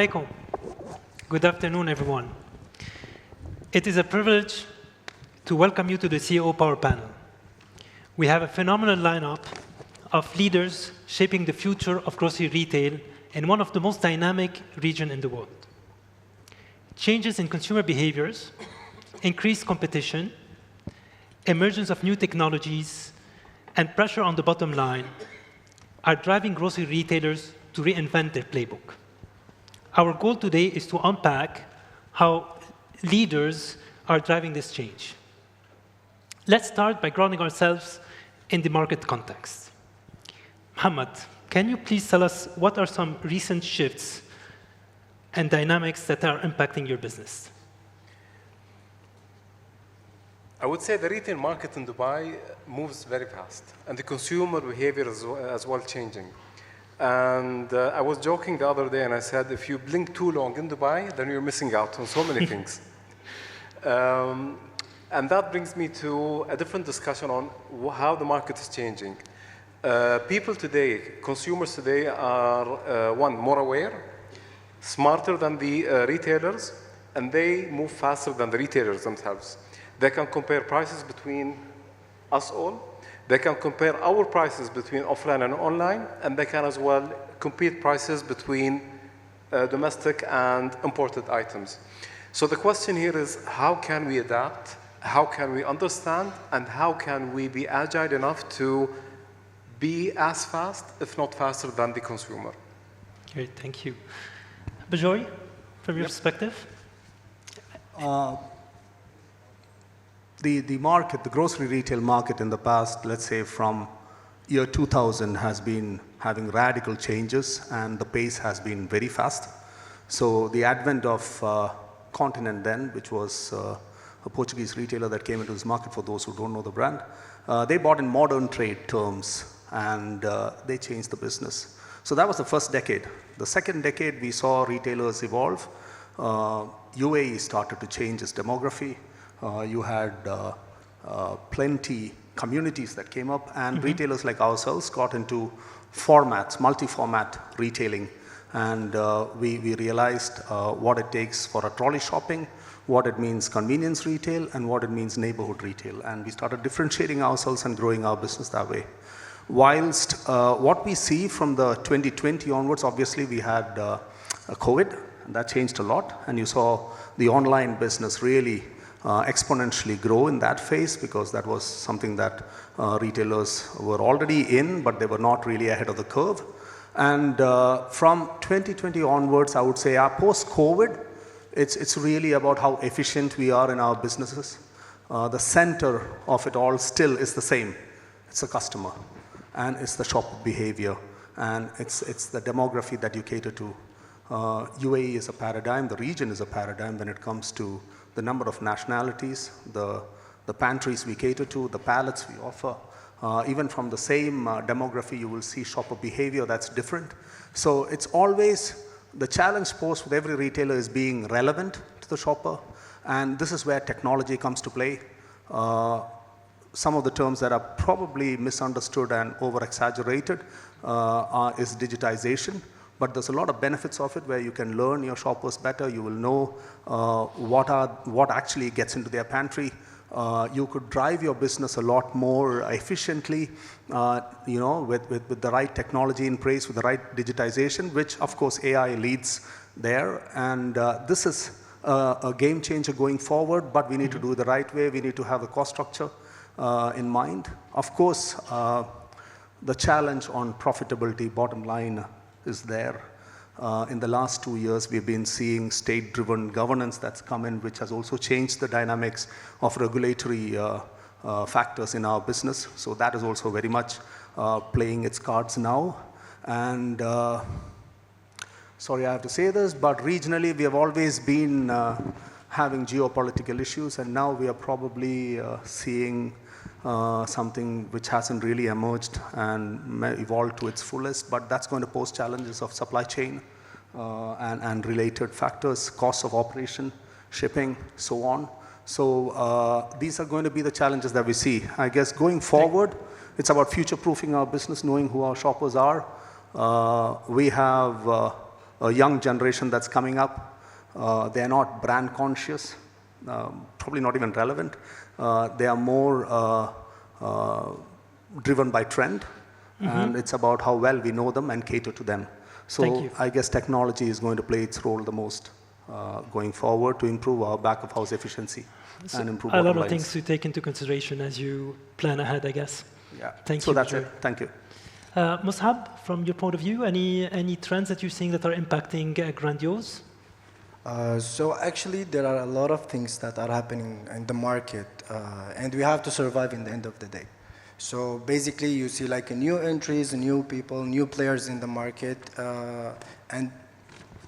alaikum. Good afternoon, everyone. It is a privilege to welcome you to the CEO Power Panel. We have a phenomenal lineup of leaders shaping the future of grocery retail in one of the most dynamic regions in the world. Changes in consumer behaviors, increased competition, emergence of new technologies, and pressure on the bottom line are driving grocery retailers to reinvent their playbook. Our goal today is to unpack how leaders are driving this change. Let's start by grounding ourselves in the market context. Mohammed, can you please tell us what are some recent shifts and dynamics that are impacting your business? I would say the retail market in Dubai moves very fast, and the consumer behavior is as well changing. And I was joking the other day, and I said, if you blink too long in Dubai, then you're missing out on so many things. And that brings me to a different discussion on how the market is changing. People today, consumers today are, one, more aware, smarter than the retailers, and they move faster than the retailers themselves. They can compare prices between us all. They can compare our prices between offline and online, and they can as well compete prices between domestic and imported items. So the question here is, how can we adapt? How can we understand? And how can we be agile enough to be as fast, if not faster, than the consumer? Great, thank you. Bajoy, from your perspective? The market, the grocery retail market in the past, let's say from year 2000, has been having radical changes, and the pace has been very fast. So the advent of Continent then, which was a Portuguese retailer that came into this market, for those who don't know the brand, they bought in modern trade terms, and they changed the business. So that was the first decade. The second decade, we saw retailers evolve. UAE started to change its demography. You had plenty communities that came up, and retailers like ourselves got into formats, multi-format retailing. And we realized what it takes for a trolley shopping, what it means convenience retail, and what it means neighborhood retail. And we started differentiating ourselves and growing our business that way. Whilst what we see from the 2020 onwards, obviously we had COVID, and that changed a lot. And you saw the online business really exponentially grow in that phase, because that was something that retailers were already in, but they were not really ahead of the curve. And from 2020 onwards, I would say post-COVID, it's really about how efficient we are in our businesses. The center of it all still is the same. It's the customer, and it's the shopper behavior, and it's the demography that you cater to. UAE is a paradigm, the region is a paradigm when it comes to the number of nationalities, the pantries we cater to, the pallets we offer. Even from the same demography, you will see shopper behavior that's different. So it's always the challenge posed with every retailer is being relevant to the shopper, and this is where technology comes to play. Some of the terms that are probably misunderstood and over-exaggerated is digitization. But there's a lot of benefits of it where you can learn your shoppers better. You will know what actually gets into their pantry. You could drive your business a lot more efficiently, with the right technology in place, with the right digitization, which of course AI leads there. And this is a game changer going forward, but we need to do it the right way. We need to have a cost structure in mind. Of course, the challenge on profitability, bottom line, is there. In the last 2 years, we've been seeing state-driven governance that's come in, which has also changed the dynamics of regulatory factors in our business. So that is also very much playing its cards now. And sorry I have to say this, but regionally we have always been having geopolitical issues, and now we are probably seeing something which hasn't really emerged and evolved to its fullest, but that's going to pose challenges of supply chain and related factors, costs of operation, shipping, so on. So these are going to be the challenges that we see. I guess going forward, it's about future-proofing our business, knowing who our shoppers are. We have a a young generation that's coming up. They are not brand conscious, probably not even relevant. They are more driven by trend, and it's about how well we know them and cater to them. So I guess technology is going to play its role the most going forward to improve our back of house efficiency and improve a lot lines. of things to take into consideration as you plan ahead, I guess. Yeah. Thank so you. that's it. Thank you. Mus'hab, from your point of view, any trends that you're seeing that are impacting Grandiose? So actually, there are a lot of things that are happening in the market, and we have to survive in the end of the day. So basically, you see like new entries, new people, new players in the market, and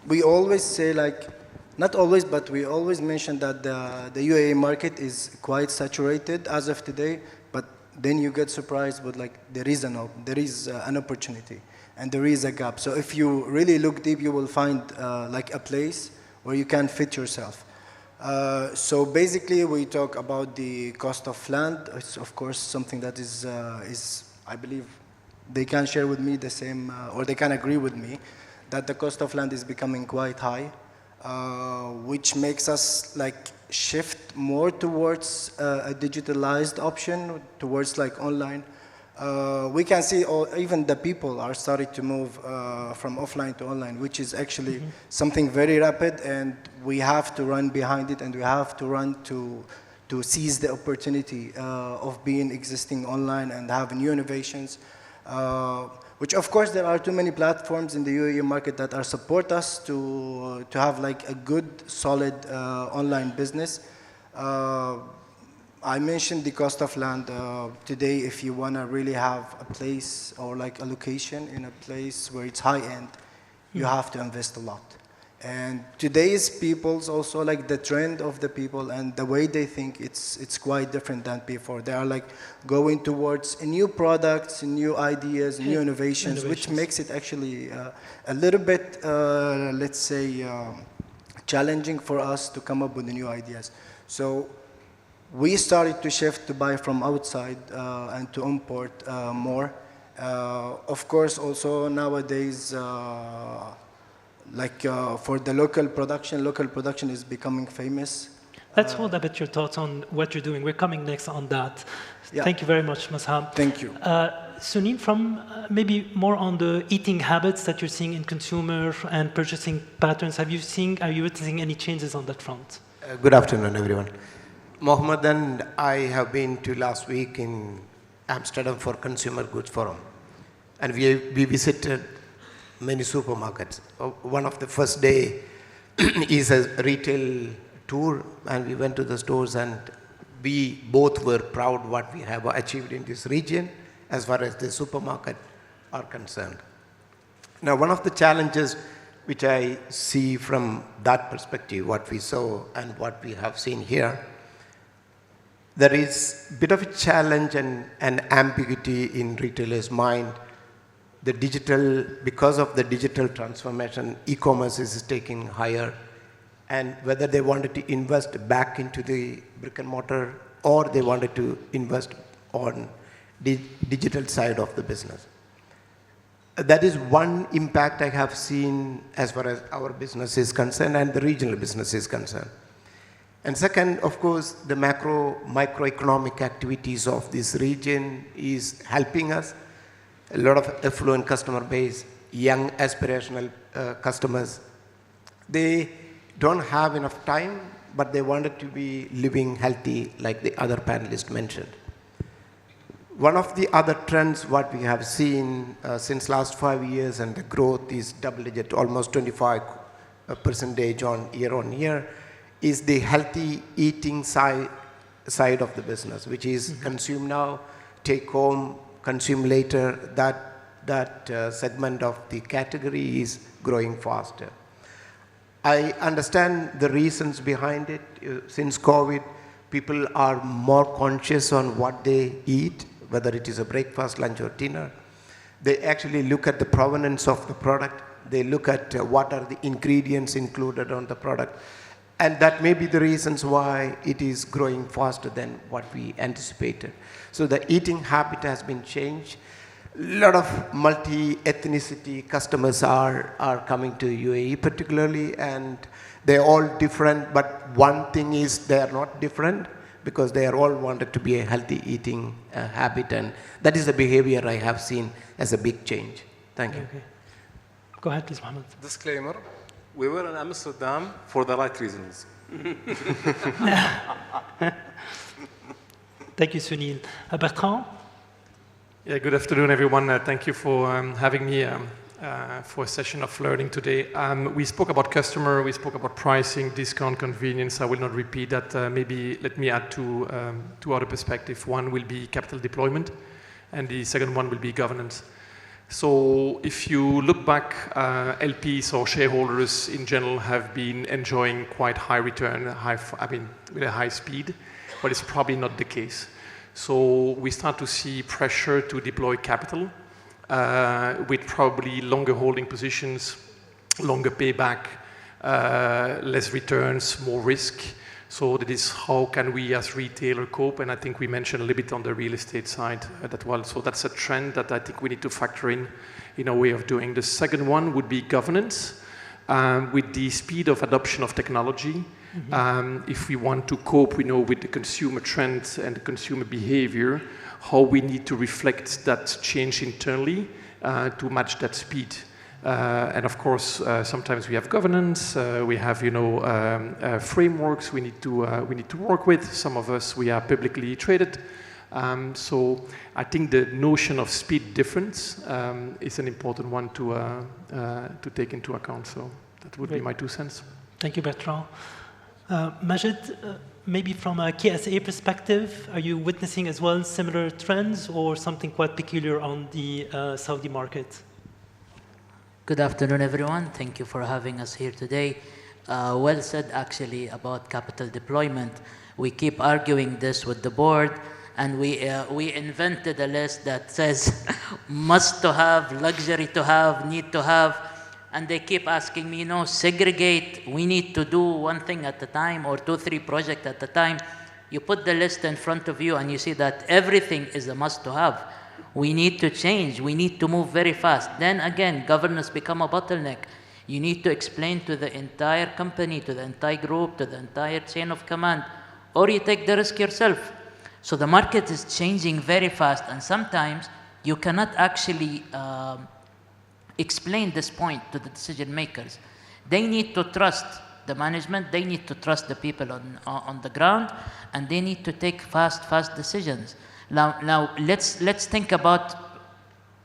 we always say like, not always, but we always mention that the UAE market is quite saturated as of today, but then you get surprised with like there is an opportunity and there is a gap. So if you really look deep, you will find like a place where you can fit yourself. So basically, we talk about the cost of land. It's of course something that is I believe they can share with me the same, or they can agree with me, that the cost of land is becoming quite high, which makes us like shift more towards a digitalized option, towards like online. We can see even the people are starting to move from offline to online, which is actually something very rapid, and we have to run behind it, and we have to run to seize the opportunity of being existing online and have new innovations. Which of course there are too many platforms in the UAE market that are support us to have like a good, solid online business. I mentioned the cost of land. Today, if you want to really have a place or like a location in a place where it's high-end, you have to invest a lot. And today's people's also like the trend of the people and the way they think, it's quite different than before. They are like going towards new products, new ideas, new innovations, which makes it actually a little bit, let's say, challenging for us to come up with the new ideas. So we started to shift to buy from outside and to import more. Of course, also nowadays, for the local production is becoming famous. Let's hold a bit your thoughts on what you're doing. We're coming next on that. Yeah. Thank you very much, Mus'hab. Thank you. Sunim, from maybe more on the eating habits that you're seeing in consumer and purchasing patterns, are you witnessing any changes on that front? Good afternoon, everyone. Mohammed and I have been to last week in Amsterdam for Consumer Goods Forum, and we visited many supermarkets. One of the first day is a retail tour, and we went to the stores, and we both were proud what we have achieved in this region as far as the supermarket are concerned. Now, one of the challenges which I see from that perspective, what we saw and what we have seen here, there is a bit of a challenge and an ambiguity in retailers' mind. The digital, because of the digital transformation, e-commerce is taking higher, and whether they wanted to invest back into the brick and mortar or they wanted to invest on the digital side of the business. That is one impact I have seen as far as our business is concerned and the regional business is concerned. And second, of course, the microeconomic activities of this region is helping us. A lot of affluent customer base, young aspirational customers. They don't have enough time, but they wanted to be living healthy like the other panelists mentioned. One of the other trends what we have seen since last 5 years, and the growth is double-digit, almost 25% on year, is the healthy eating side of the business, which is consume now, take home, consume later. That segment of the category is growing faster. I understand the reasons behind it. Since COVID, people are more conscious on what they eat, whether it is a breakfast, lunch, or dinner. They actually look at the provenance of the product. They look at what are the ingredients included on the product. And that may be the reasons why it is growing faster than what we anticipated. So the eating habit has been changed. lot of multi-ethnicity customers are coming to UAE particularly, and they're all different, but one thing is they are not different because they are all wanted to be a healthy eating habit, and that is the behavior I have seen as a big change. Thank you. Okay. Go ahead, please, Mohammed. Disclaimer, we were in Amsterdam for the right reasons. Thank you, Sunil. Bertrand? Yeah, good afternoon, everyone. Thank you for having me for a session of learning today. We spoke about customer, we spoke about pricing, discount, convenience. I will not repeat that. Maybe let me add two other perspectives. One will be capital deployment, and the second one will be governance. So if you look back, LPs or shareholders in general have been enjoying quite high return, with a high speed, but it's probably not the case. So we start to see pressure to deploy capital with probably longer holding positions, longer payback, less returns, more risk. So that is how can we as retailer cope, and I think we mentioned a little bit on the real estate side that well. So that's a trend that I think we need to factor in a way of doing. The second one would be governance. With the speed of adoption of technology, if we want to cope, with the consumer trends and the consumer behavior, how we need to reflect that change internally to match that speed. And of course, sometimes we have governance, we have frameworks we need to work with. Some of us, we are publicly traded. So I think the notion of speed difference is an important one to take into account. So that would be my 2 cents. Thank you, Bertrand. Majid, maybe from a KSA perspective, are you witnessing as well similar trends or something quite peculiar on the Saudi market? Good afternoon, everyone. Thank you for having us here today. Well said, actually, about capital deployment. We keep arguing this with the board, and we invented a list that says must to have, luxury to have, need to have, and they keep asking me, segregate. We need to do one thing at a time or 2-3 projects at a time. You put the list in front of you, and you see that everything is a must to have. We need to change. We need to move very fast. Then again, governance become a bottleneck. You need to explain to the entire company, to the entire group, to the entire chain of command, or you take the risk yourself. So the market is changing very fast, and sometimes you cannot actually explain this point to the decision makers. They need to trust the management, they need to trust the people on the ground, and they need to take fast decisions. Now let's think about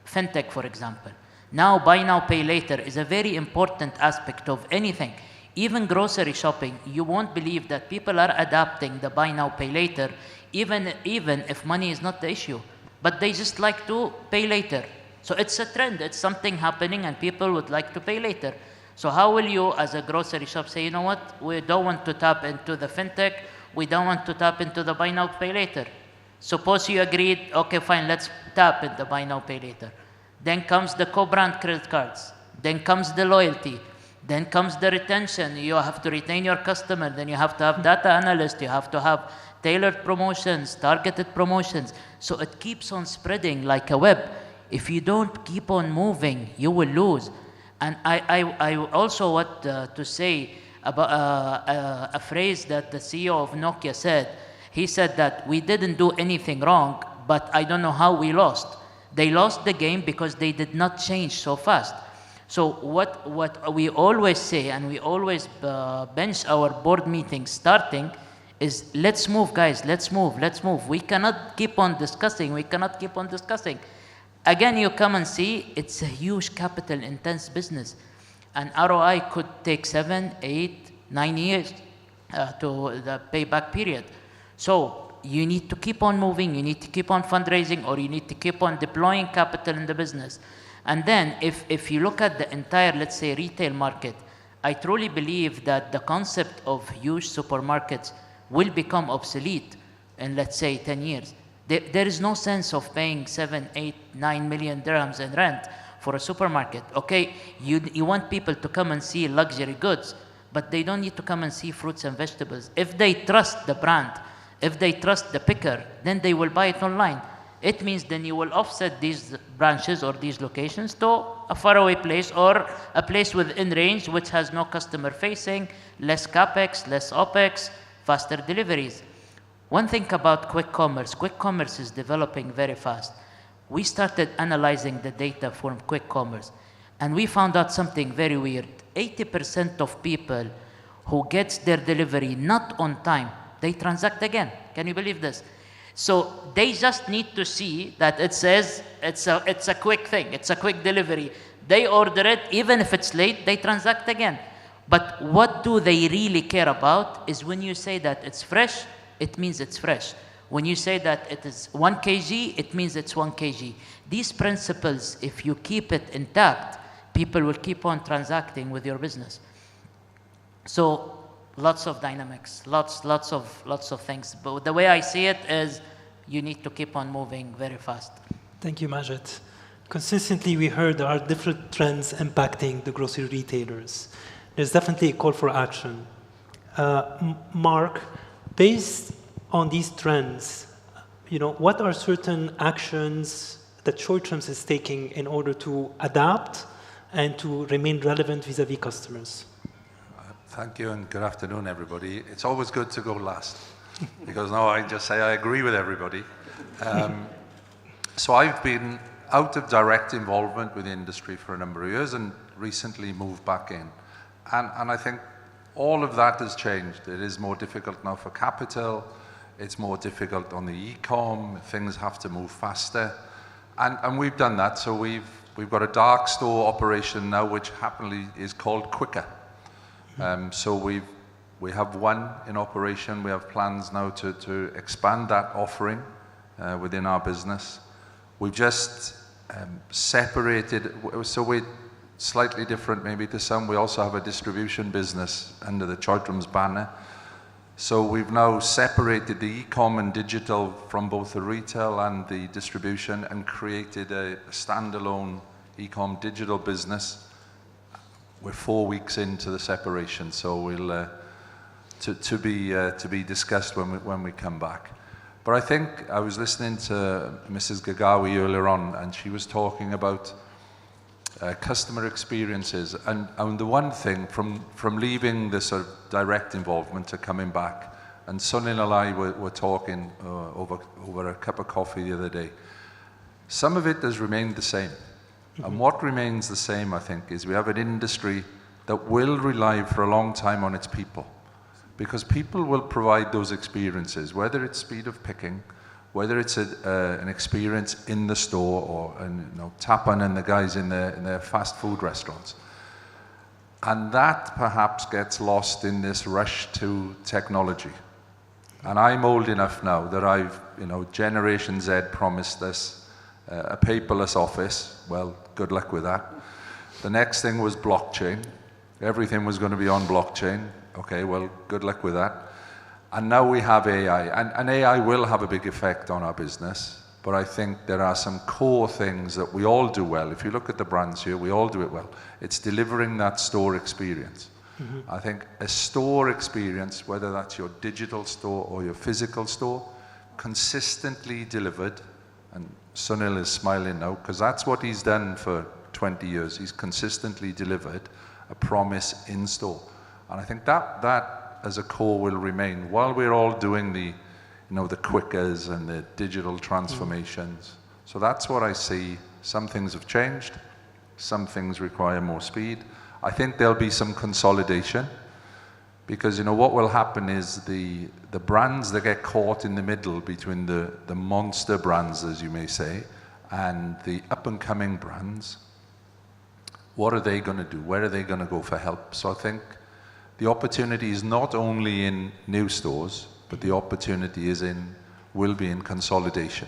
fintech, for example. Now, buy now, pay later is a very important aspect of anything. Even grocery shopping, you won't believe that people are adapting the buy now, pay later, even if money is not the issue. But they just like to pay later. So it's a trend, it's something happening, and people would like to pay later. So how will you, as a grocery shop, say, you know what, we don't want to tap into the fintech, we don't want to tap into the buy now, pay later. Suppose you agreed, okay, fine, let's tap into buy now, pay later. Then comes the co-brand credit cards. Then comes the loyalty. Then comes the retention. You have to retain your customer. Then you have to have data analysts. You have to have tailored promotions, targeted promotions. So it keeps on spreading like a web. If you don't keep on moving, you will lose. And I also want to say about a phrase that the CEO of Nokia said. He said that we didn't do anything wrong, but I don't know how we lost. They lost the game because they did not change so fast. So what we always say, and we always bench our board meetings starting, is let's move, guys, let's move. We cannot keep on discussing. Again, you come and see, it's a huge capital intense business. And ROI could take 7, 8, 9 years to the payback period. So you need to keep on moving, you need to keep on fundraising, or you need to keep on deploying capital in the business. And then if you look at the entire, let's say, retail market, I truly believe that the concept of huge supermarkets will become obsolete in, let's say, 10 years. There is no sense of paying 7, 8, 9 million dirhams in rent for a supermarket. Okay, you want people to come and see luxury goods, but they don't need to come and see fruits and vegetables. If they trust the brand, if they trust the picker, then they will buy it online. it means then you will offset these branches or these locations to a faraway place or a place within range which has no customer facing, less capex, less opex, faster deliveries. One thing about quick commerce is developing very fast. We started analyzing the data from quick commerce and we found out something very weird. 80% of people who gets their delivery not on time, they transact again. Can you believe this? So they just need to see that it says it's a quick thing, it's a quick delivery. They order it, even if it's late, they transact again. But what do they really care about is when you say that it's fresh, it means it's fresh. When you say that it is 1 kg, it means it's 1 kg. These principles, if you keep it intact, people will keep on transacting with your business. So lots of dynamics, lots of things. But the way I see it is you need to keep on moving very fast. Thank you, Majid. Consistently, we heard there are different trends impacting the grocery retailers. There's definitely a call for action. Mark, based on these trends, what are certain actions that Short-Terms is taking in order to adapt and to remain relevant vis-a-vis customers? Thank you and good afternoon, everybody. It's always good to go last because now I just say I agree with everybody. So I've been out of direct involvement with the industry for a number of years and recently moved back in. And I think all of that has changed. It is more difficult now for capital. It's more difficult on the e-com. Things have to move faster. And we've done that. So we've got a dark store operation now, which happily is called Quicker. So we have one in operation. We have plans now to expand that offering within our business. We've just separated, so we're slightly different maybe to some. We also have a distribution business under the Short-Terms banner. So we've now separated the e-com and digital from both the retail and the distribution and created a standalone e-com digital business. We're 4 weeks into the separation, so we'll to be discussed when we come back. But I think I was listening to Mrs. Gagawi earlier on, and she was talking about customer experiences. And the one thing from leaving the sort of direct involvement to coming back, and Sunil and I were talking over a cup of coffee the other day. Some of it has remained the same. And what remains the same, I think, is we have an industry that will rely for a long time on its people. Because people will provide those experiences, whether it's speed of picking, whether it's an experience in the store or Tapan and the guys in their fast food restaurants. And that perhaps gets lost in this rush to technology. And I'm old enough now that I've, Generation Z promised us a paperless office. Well, good luck with that. The next thing was blockchain. Everything was going to be on blockchain. Okay, well, good luck with that. And now we have AI. And AI will have a big effect on our business. But I think there are some core things that we all do well. If you look at the brands here, we all do it well. It's delivering that store experience. Mm-hmm. I think a store experience, whether that's your digital store or your physical store, consistently delivered, and Sunil is smiling now, because that's what he's done for 20 years. He's consistently delivered a promise in store. And I think that as a core will remain while we're all doing the quickers and the digital transformations. So that's what I see. Some things have changed. Some things require more speed. I think there'll be some consolidation because, what will happen is the brands that get caught in the middle between the monster brands, as you may say, and the up-and-coming brands, what are they going to do? Where are they going to go for help? So I think the opportunity is not only in new stores, but the opportunity will be in consolidation.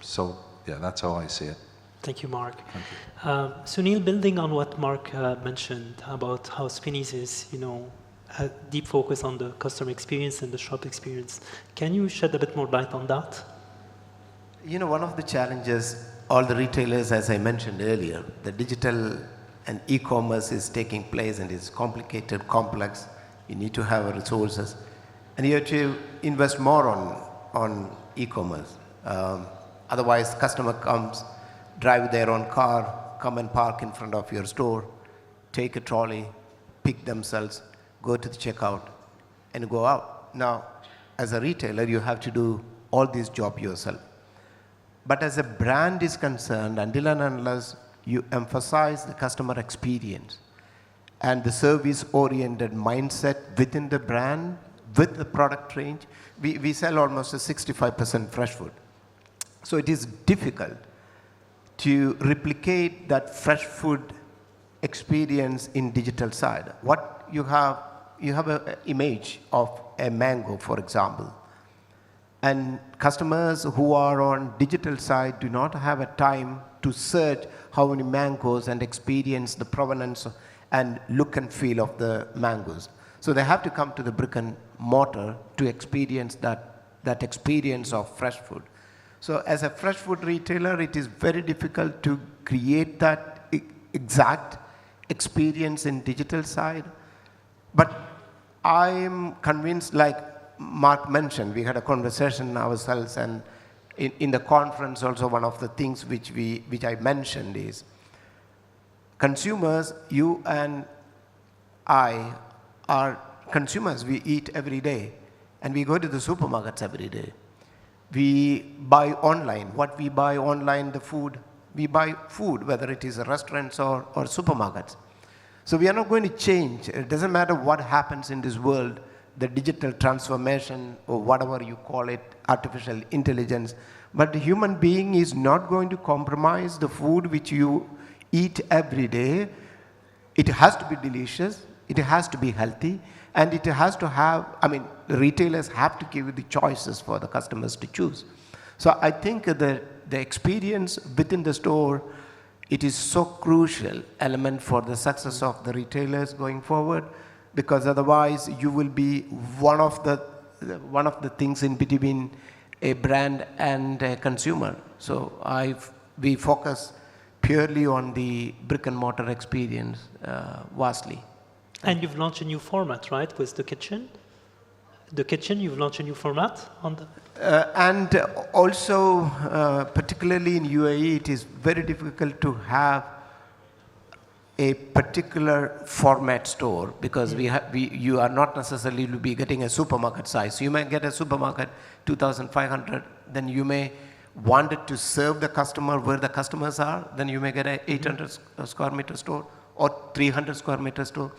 So yeah, that's how I see it. Thank you, Mark. Thank you. Sunil, building on what Mark mentioned about how Spinneys is, a deep focus on the customer experience and the shop experience, can you shed a bit more light on that? One of the challenges, all the retailers, as I mentioned earlier, the digital and e-commerce is taking place and it's complicated, complex. You need to have resources. And you have to invest more on e-commerce. Otherwise, customer comes, drive their own car, come and park in front of your store, take a trolley, pick themselves, go to the checkout, and go out. Now, as a retailer, you have to do all this job yourself. But as a brand is concerned, until and unless you emphasize the customer experience and the service-oriented mindset within the brand, with the product range, we sell almost a 65% fresh food. So it is difficult to replicate that fresh food experience in digital side. What you have an image of a mango, for example. And customers who are on digital side do not have a time to search how many mangoes and experience the provenance and look and feel of the mangoes. So they have to come to the brick and mortar to experience that experience of fresh food. So as a fresh food retailer, it is very difficult to create that exact experience in digital side. But I'm convinced, like Mark mentioned, we had a conversation ourselves, and in the conference also one of the things which I mentioned is consumers, you and I are consumers. We eat every day and we go to the supermarkets every day. We buy online. What we buy online, the food, we buy food, whether it is restaurants or supermarkets. So we are not going to change. It doesn't matter what happens in this world, the digital transformation or whatever you call it, artificial intelligence. But the human being is not going to compromise the food which you eat every day. It has to be delicious, it has to be healthy, and it has to have, the retailers have to give the choices for the customers to choose. So I think the experience within the store, it is so crucial element for the success of the retailers going forward, because otherwise you will be one of the things in between a brand and a consumer. So we focus purely on the brick and mortar experience vastly. And you've launched a new format, right, with the kitchen? The kitchen, you've launched a new format on the... And also, particularly in UAE, it is very difficult to have a particular format store, because you are not necessarily to be getting a supermarket size. You may get a supermarket 2,500, then you may want it to serve the customer where the customers are, then you may get a 800 square meter store or 300 square meter store.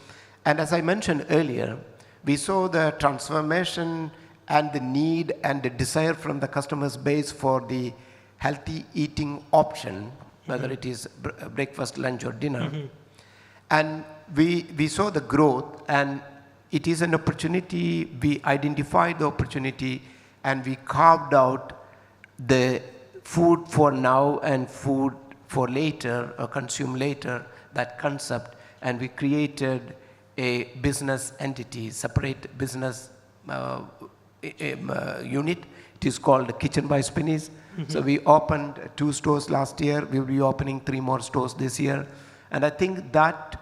And as I mentioned earlier, we saw the transformation and the need and the desire from the customer's base for the healthy eating option, whether it is breakfast, lunch, or dinner. And we saw the growth, and it is an opportunity. We identified the opportunity, and we carved out the food for now and food for later, or consume later, that concept, and we created a business entity, separate business unit. It is called Kitchen by Spinneys. So we opened 2 stores last year. We will be opening 3 more stores this year. And I think that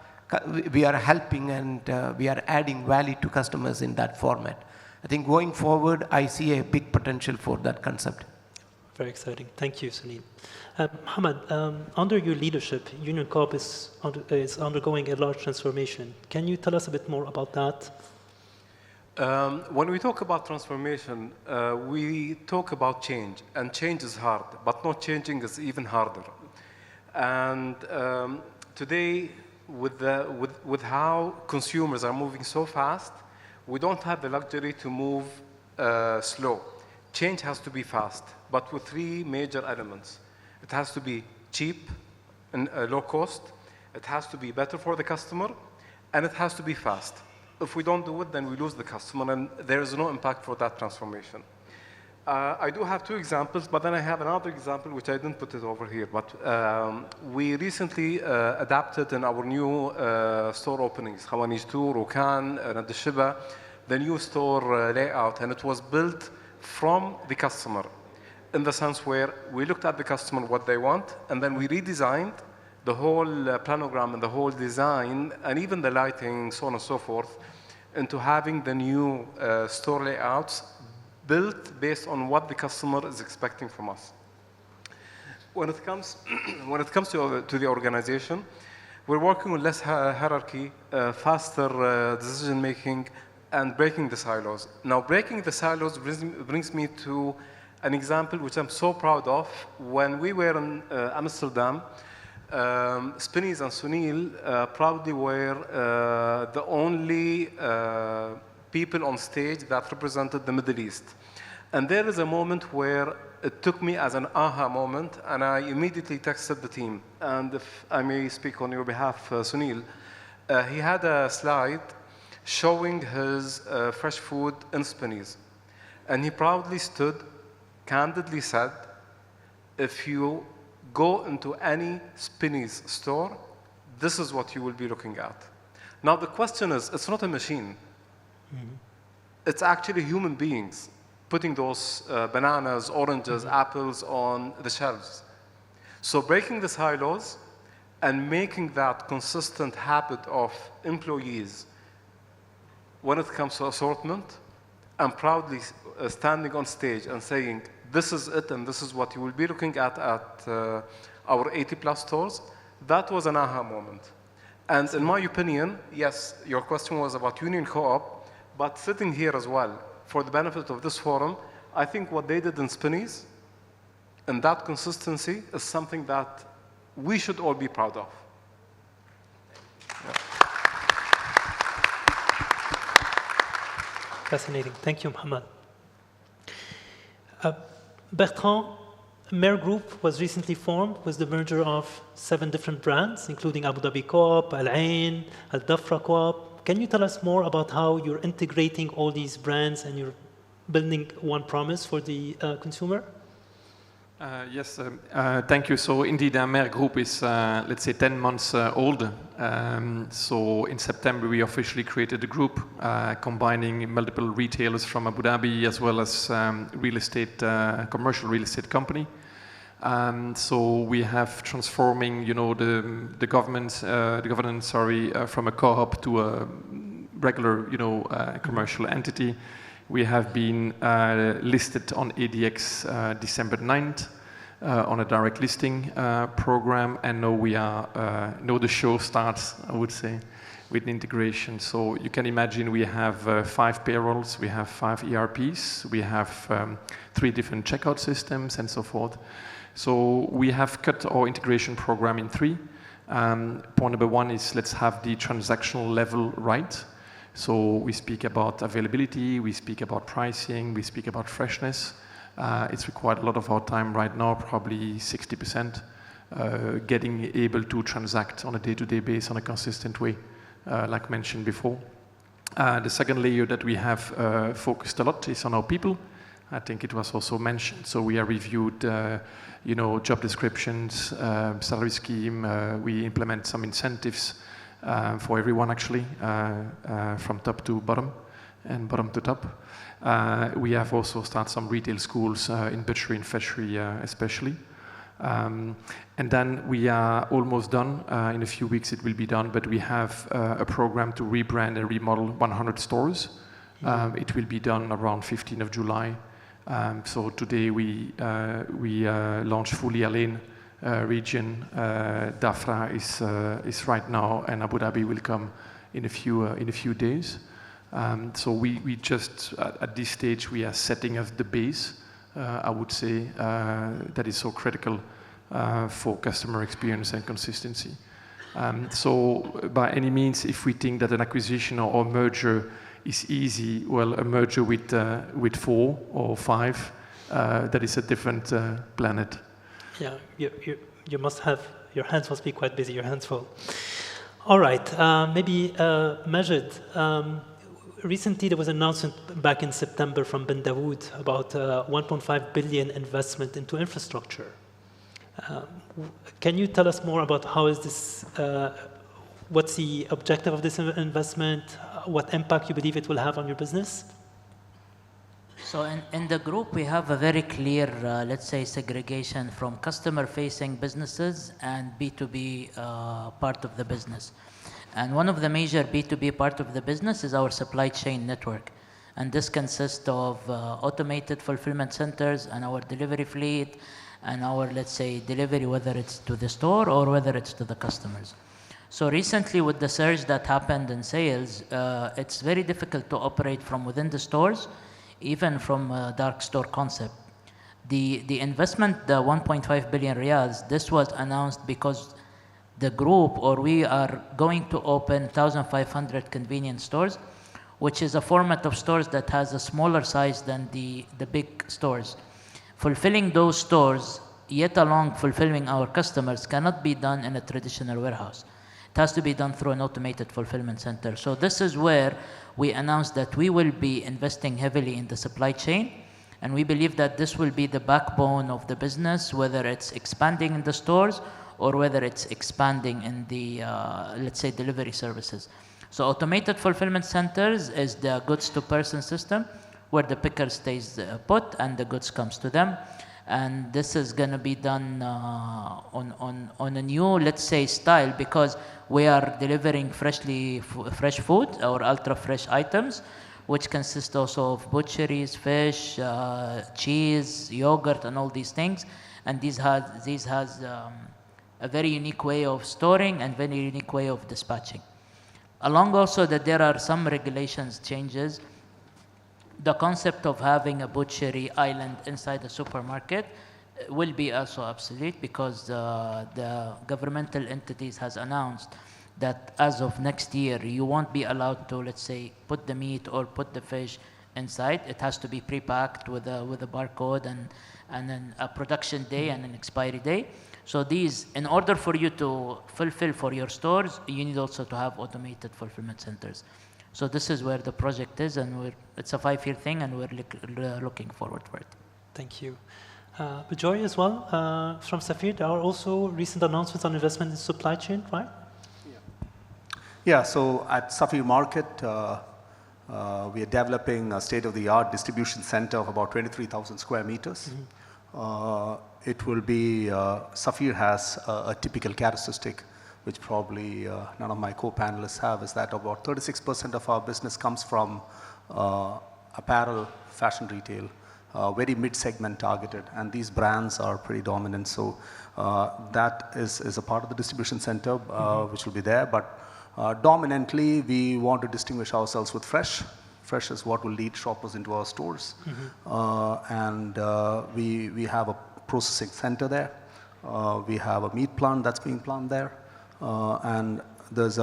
we are helping and we are adding value to customers in that format. I think going forward, I see a big potential for that concept. Very exciting. Thank you, Sunil. Mohammed, under your leadership, Union Corp is undergoing a large transformation. Can you tell us a bit more about that? When we talk about transformation, we talk about change, and change is hard, but not changing is even harder. And today, with how consumers are moving so fast, we don't have the luxury to move slow. Change has to be fast, but with 3 major elements. It has to be cheap and low cost, it has to be better for the customer, and it has to be fast. If we don't do it, then we lose the customer, and there is no impact for that transformation. I do have 2 examples, but then I have another example which I didn't put it over here. But we recently adapted in our new store openings, Khawanij 2, Rukan, and the Shiba, the new store layout, and it was built from the customer, in the sense where we looked at the customer, what they want, and then we redesigned the whole planogram and the whole design, and even the lighting, so on and so forth, into having the new store layouts built based on what the customer is expecting from us. When it comes, to the organization, we're working with less hierarchy, faster decision making, and breaking the silos. Now, breaking the silos brings me to an example which I'm so proud of. When we were in Amsterdam, Spinneys and Sunil proudly were the only people on stage that represented the Middle East. And there is a moment where it took me as an aha moment, and I immediately texted the team. And if I may speak on your behalf, Sunil, he had a slide showing his fresh food in Spinneys. And he proudly stood, candidly said, if you go into any Spinneys store, this is what you will be looking at. Now the question is, it's not a machine. Mm-hmm. It's actually human beings putting those bananas, oranges, apples on the shelves. So breaking the silos and making that consistent habit of employees when it comes to assortment, and proudly standing on stage and saying, this is it and this is what you will be looking at our 80+ stores, that was an aha moment. And in my opinion, yes, your question was about Union Co-op, but sitting here as well, for the benefit of this forum, I think what they did in Spinneys, and that consistency is something that we should all be proud of. Yeah. Fascinating. Thank you, Mohammed. Bertrand, Mer Group was recently formed with the merger of 7 different brands, including Abu Dhabi Co-op, Al Ain, Al Dafra Co-op. Can you tell us more about how you're integrating all these brands and you're building one promise for the consumer? Yes, thank you. So indeed, Mer Group is, let's say, 10 months old. So in September, we officially created a group combining multiple retailers from Abu Dhabi as well as commercial real estate company. So we have transforming, the governance, from a co-op to a regular, commercial entity. We have been listed on ADX December 9th on a direct listing program, and now we are, now the show starts, I would say, with integration. So you can imagine we have 5 payrolls, we have 5 ERPs, we have 3 different checkout systems, and so forth. So we have cut our integration program in 3. Point number 1 is let's have the transactional level right. So we speak about availability, we speak about pricing, we speak about freshness. It's required a lot of our time right now, probably 60%, getting able to transact on a day-to-day basis on a consistent way, like mentioned before. The second layer that we have focused a lot is on our people. I think it was also mentioned. So we have reviewed, job descriptions, salary scheme. We implement some incentives for everyone, actually, from top to bottom and bottom to top. We have also started some retail schools in butchery and fishery, especially. And then we are almost done. In a few weeks it will be done, but we have a program to rebrand and remodel 100 stores. It will be done around 15th of July. So today we launched fully Al Ain region. Dafra is right now, and Abu Dhabi will come in a few days. So we just at this stage we are setting up the base. I would say that is so critical for customer experience and consistency. So by any means, if we think that an acquisition or merger is easy, well, a merger with 4 or 5, that is a different planet. Yeah, you must have, your hands must be quite busy, your hands full. All right, maybe Majid, recently there was an announcement back in September from Ben Dawood about 1.5 billion investment into infrastructure. Can you tell us more about how is this, what's the objective of this investment, what impact you believe it will have on your business? So in the group, we have a very clear, let's say, segregation from customer-facing businesses and B2B part of the business. And one of the major B2B part of the business is our supply chain network. And this consists of automated fulfillment centers and our delivery fleet and our, let's say, delivery, whether it's to the store or whether it's to the customers. So recently with the surge that happened in sales, it's very difficult to operate from within the stores, even from a dark store concept. The investment, the 1.5 billion riyals, this was announced because the group, or we are going to open 1,500 convenience stores, which is a format of stores that has a smaller size than the big stores. Fulfilling those stores, yet along fulfilling our customers, cannot be done in a traditional warehouse. It has to be done through an automated fulfillment center. So this is where we announced that we will be investing heavily in the supply chain, and we believe that this will be the backbone of the business, whether it's expanding in the stores or whether it's expanding in the, let's say, delivery services. So automated fulfillment centers is the goods to person system, where the picker stays put and the goods comes to them. And this is going to be done on a new, let's say, style, because we are delivering fresh food or ultra fresh items, which consist also of butcheries, fish, cheese, yogurt, and all these things. And these has a very unique way of storing and very unique way of dispatching. Along also that there are some regulations changes. The concept of having a butchery island inside the supermarket will be also obsolete, because the governmental entities has announced that as of next year, you won't be allowed to, let's say, put the meat or put the fish inside. It has to be pre-packed with a barcode and then a production day and an expiry day. So these, in order for you to fulfill for your stores, you need also to have automated fulfillment centers. So this is where the project is, and it's a 5-year thing, and we're looking forward for it. Thank you. Joy as well, from Safir, there are also recent announcements on investment in supply chain, right? Yeah, so at Safir Market, we are developing a state-of-the-art distribution center of about 23,000 square meters. It will be, Safir has a typical characteristic, which probably none of my co-panelists have, is that about 36% of our business comes from apparel, fashion retail, very mid-segment targeted, and these brands are pretty dominant. So that is a part of the distribution center, which will be there. But dominantly, we want to distinguish ourselves with fresh. Fresh is what will lead shoppers into our stores. And we have a processing center there. We have a meat plant that's being planted there. And there's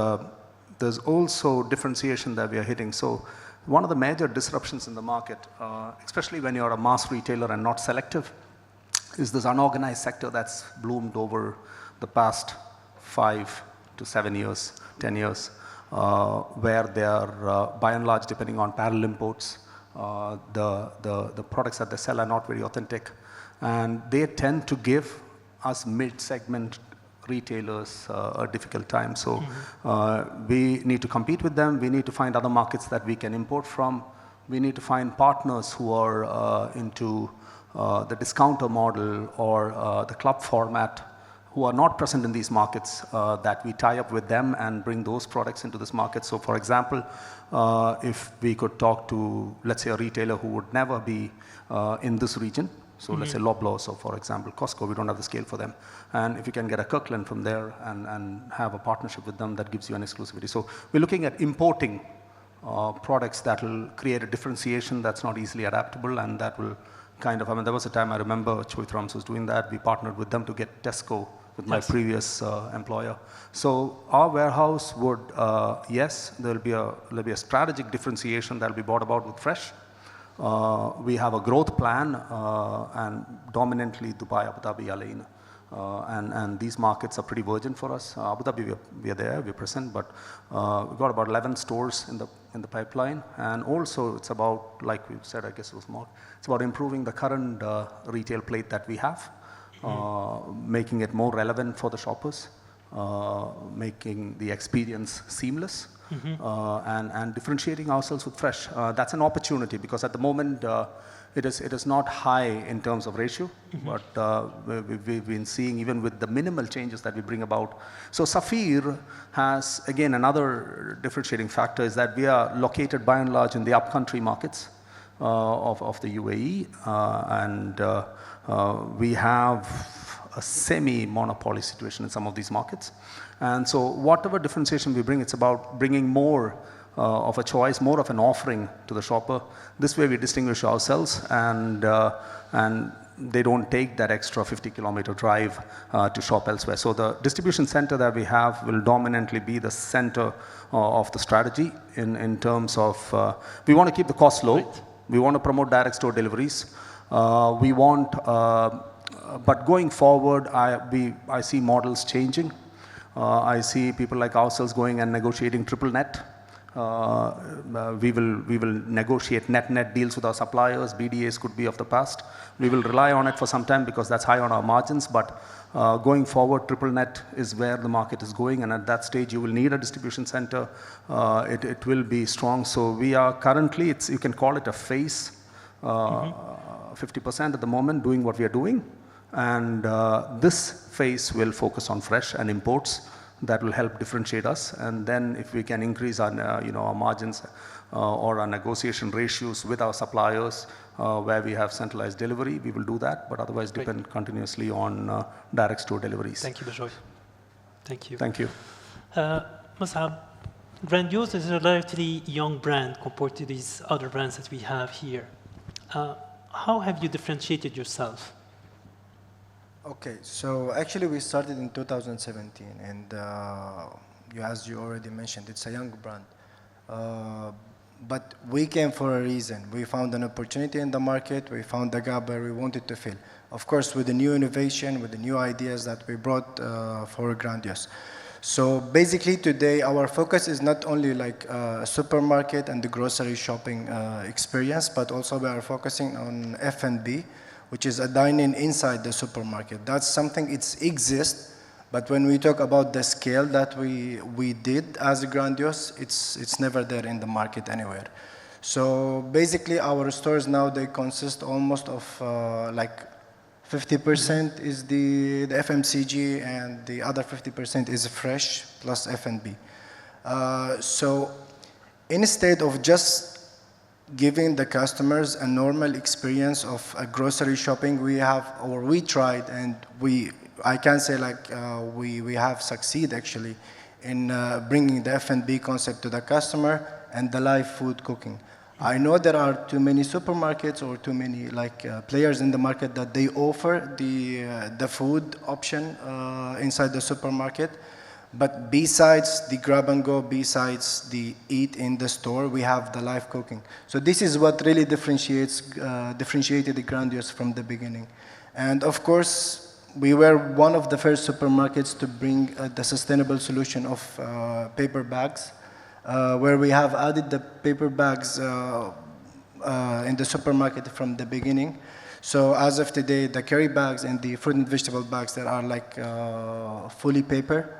also differentiation that we are hitting. So one of the major disruptions in the market, especially when you're a mass retailer and not selective, is this unorganized sector that's bloomed over the past 5 to 7 years, 10 years, where they are, by and large, depending on parallel imports, the products that they sell are not very authentic. And they tend to give us mid-segment retailers a difficult time. So we need to compete with them. We need to find other markets that we can import from. We need to find partners who are into the discounter model or the club format, who are not present in these markets, that we tie up with them and bring those products into this market. So for example, if we could talk to, let's say, a retailer who would never be in this region, so let's say Loblaw, so for example, Costco, we don't have the scale for them. And if you can get a Kirkland from there and have a partnership with them, that gives you an exclusivity. So we're looking at importing products that will create a differentiation that's not easily adaptable, and that will kind of, I mean, there was a time I remember Choithrams was doing that. We partnered with them to get Tesco with my previous employer. So our warehouse would, yes, there'll be a strategic differentiation that'll be brought about with fresh. We have a growth plan, and dominantly Dubai, Abu Dhabi, Al Ain. And these markets are pretty virgin for us. Abu Dhabi, we are there, we're present, but we've got about 11 stores in the pipeline. And also it's about, like we said, I guess it was more, it's about improving the current retail plate that we have, making it more relevant for the shoppers, making the experience seamless. and differentiating ourselves with fresh. That's an opportunity because at the moment it is not high in terms of ratio, but we've been seeing even with the minimal changes that we bring about. So Safir has, again, another differentiating factor is that we are located by and large in the upcountry markets of the UAE, and we have a semi-monopoly situation in some of these markets. And so whatever differentiation we bring, it's about bringing more of a choice, more of an offering to the shopper. This way we distinguish ourselves, and they don't take that extra 50-kilometer drive to shop elsewhere. So the distribution center that we have will dominantly be the center of the strategy in terms of, we want to keep the cost low. Right. We want to promote direct store deliveries. We want, but going forward, I see models changing. I see people like ourselves going and negotiating triple net. We will negotiate net deals with our suppliers. BDAs could be of the past. We will rely on it for some time because that's high on our margins, but going forward, triple net is where the market is going, and at that stage you will need a distribution center. It will be strong. So we are currently, you can call it a phase, 50% at the moment doing what we are doing, and this phase will focus on fresh and imports. That will help differentiate us, and then if we can increase our, our margins or our negotiation ratios with our suppliers, where we have centralized delivery, we will do that. But otherwise, depend continuously on direct store deliveries. Thank you, Bajoy. Thank you. Thank you. Musab, Grandiose is a relatively young brand compared to these other brands that we have here. How have you differentiated yourself? Okay, so actually we started in 2017, and as you already mentioned, it's a young brand. But we came for a reason. We found an opportunity in the market, we found the gap where we wanted to fill. Of course, with the new innovation, with the new ideas that we brought for Grandiose. So basically today, our focus is not only like a supermarket and the grocery shopping experience, but also we are focusing on F&B, which is a dining inside the supermarket. That's something, it exists, but when we talk about the scale that we did as a Grandiose, it's never there in the market anywhere. So basically our stores now, they consist almost of like 50% is the FMCG, and the other 50% is fresh plus F&B. So instead of just giving the customers a normal experience of a grocery shopping, we tried, and I can say like we have succeeded actually in bringing the F&B concept to the customer and the live food cooking. I know there are too many supermarkets or too many players in the market that they offer the food option inside the supermarket. But besides the grab and go, besides the eat in the store, we have the live cooking. So this is what really differentiated the Grandiose from the beginning. And of course, we were one of the first supermarkets to bring the sustainable solution of paper bags, where we have added the paper bags in the supermarket from the beginning. So as of today, the carry bags and the fruit and vegetable bags that are like fully paper,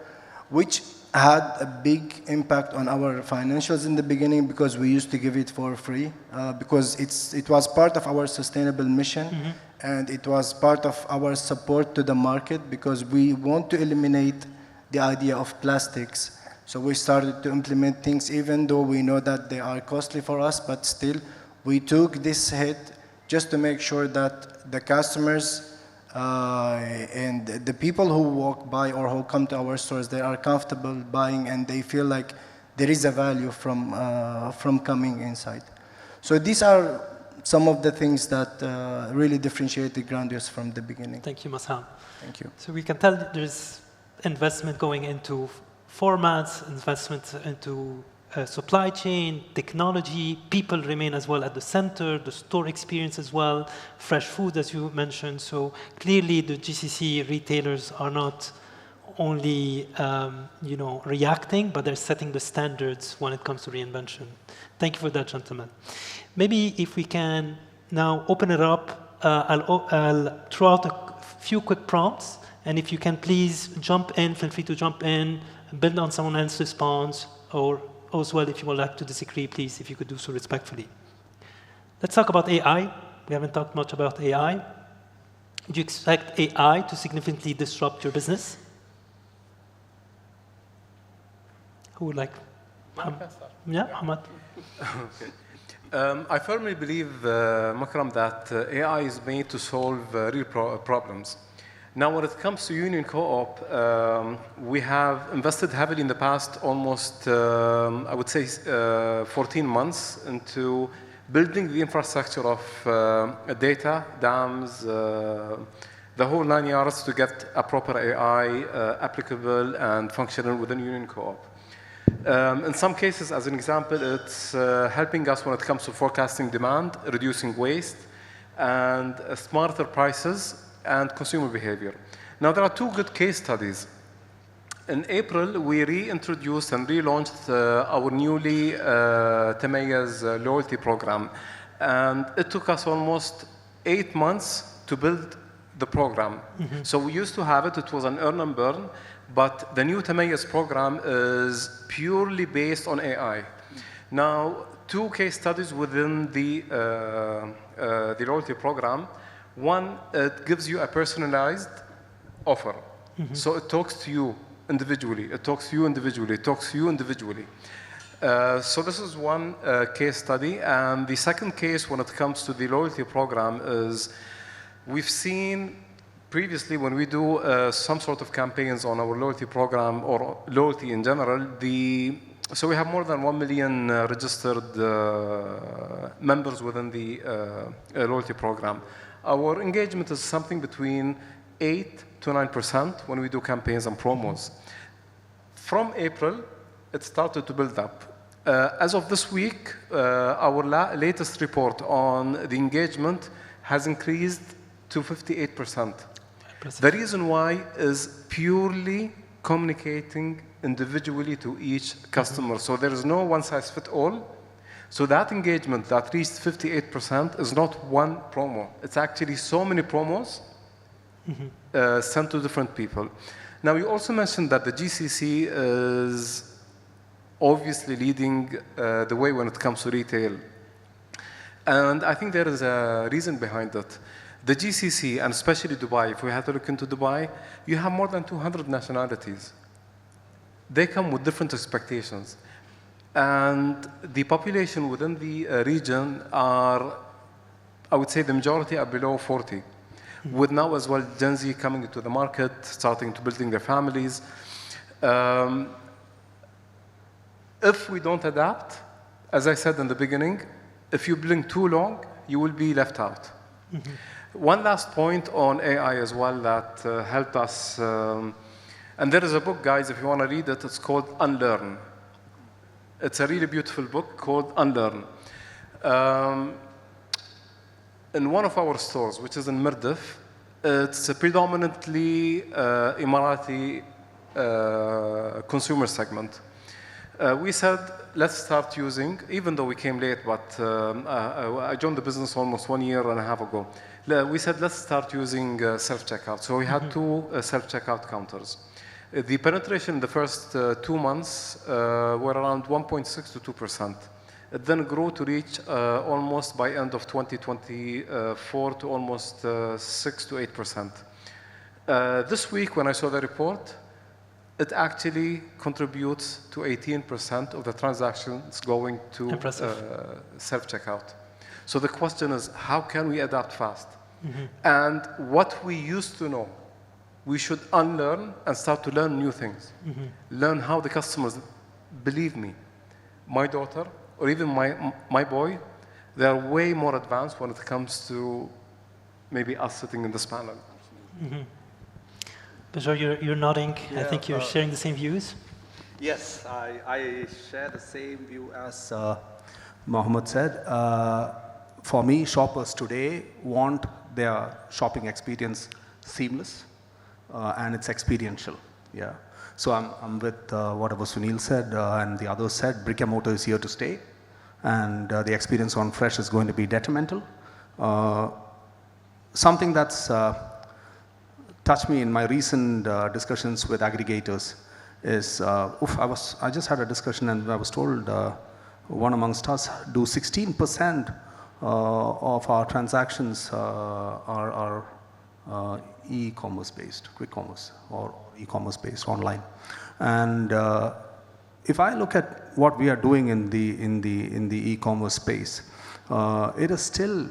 which had a big impact on our financials in the beginning because we used to give it for free because it was part of our sustainable mission, and it was part of our support to the market because we want to eliminate the idea of plastics. So we started to implement things even though we know that they are costly for us, but still we took this hit just to make sure that the customers and the people who walk by or who come to our stores, they are comfortable buying and they feel like there is a value from coming inside. So these are some of the things that really differentiate the Grandiose from the beginning. Thank you, Masam. Thank you. So we can tell there's investment going into formats, investment into supply chain, technology, people remain as well at the center, the store experience as well, fresh food as you mentioned. So clearly the GCC retailers are not only reacting, but they're setting the standards when it comes to reinvention. Thank you for that, gentlemen. Maybe if we can now open it up, I'll throw out a few quick prompts, and if you can please jump in, feel free to jump in, build on someone else's response, or as well, if you would like to disagree, please, if you could do so respectfully. Let's talk about AI. We haven't talked much about AI. Do you expect AI to significantly disrupt your business? Who would like? Yeah, Hamad. Okay. I firmly believe, Makram, that AI is made to solve real problems. Now, when it comes to Union Co-op, we have invested heavily in the past, almost, I would say, 14 months into building the infrastructure of data, dams, the whole 9 yards to get a proper AI applicable and functional within Union Co-op. In some cases, as an example, it's helping us when it comes to forecasting demand, reducing waste, and smarter prices and consumer behavior. Now, there are two good case studies. In April, we reintroduced and relaunched our newly Tamayaz loyalty program. And it took us almost 8 months to build the program. Mm-hmm. So we used to have it, it was an earn and burn, but the new Tamayaz program is purely based on AI. Now, two case studies within the loyalty program. One, it gives you a personalized offer. Mm-hmm. So it talks to you individually, it talks to you individually, it talks to you individually. So this is one case study. And the second case when it comes to the loyalty program is we've seen previously when we do some sort of campaigns on our loyalty program or loyalty in general, so we have more than 1 million registered members within the loyalty program. Our engagement is something between 8 to 9% when we do campaigns and promos. From April, it started to build up. As of this week, our latest report on the engagement has increased to 58%. The reason why is purely communicating individually to each customer. Mm-hmm. So there is no one-size-fits-all. So that engagement that reached 58% is not one promo. It's actually so many promos mm-hmm. Sent to different people. Now, you also mentioned that the GCC is obviously leading the way when it comes to retail. And I think there is a reason behind it. The GCC, and especially Dubai, if we had to look into Dubai, you have more than 200 nationalities. They come with different expectations. And the population within the region are, I would say the majority are below 40. With now as well Gen Z coming into the market, starting to building their families. If we don't adapt, as I said in the beginning, if you blink too long, you will be left out. Mm-hmm. One last point on AI as well that helped us, and there is a book, guys, if you want to read it, it's called Unlearn. It's a really beautiful book called Unlearn. In one of our stores, which is in Mirdif, it's a predominantly Emirati consumer segment. We said, let's start using, even though we came late, but I joined the business almost 1.5 years ago. We said, let's start using self-checkout. So we had two self-checkout counters. The penetration in the first 2 months were around 1.6 to 2%. It then grew to reach almost by end of 2024 to almost 6 to 8%. This week, when I saw the report, it actually contributes to 18% of the transactions going to self-checkout. So the question is, how can we adapt fast? Mm-hmm. And what we used to know, we should unlearn and start to learn new things. Mm-hmm. Learn how the customers, believe me, my daughter, or even my boy, they are way more advanced when it comes to maybe us sitting in this panel. Mm-hmm. Bajar, you're nodding. Yeah, I think you're sharing the same views. Yes, I share the same view as Mohammed said. For me, shoppers today want their shopping experience seamless and it's experiential. Yeah. So I'm with whatever Sunil said and the others said. Brick and mortar is here to stay, and the experience on Fresh is going to be detrimental. Something that's touched me in my recent discussions with aggregators is, I just had a discussion and I was told one amongst us do 16% of our transactions are e-commerce based, quick commerce or e-commerce based online. And if I look at what we are doing in the e-commerce space, it is still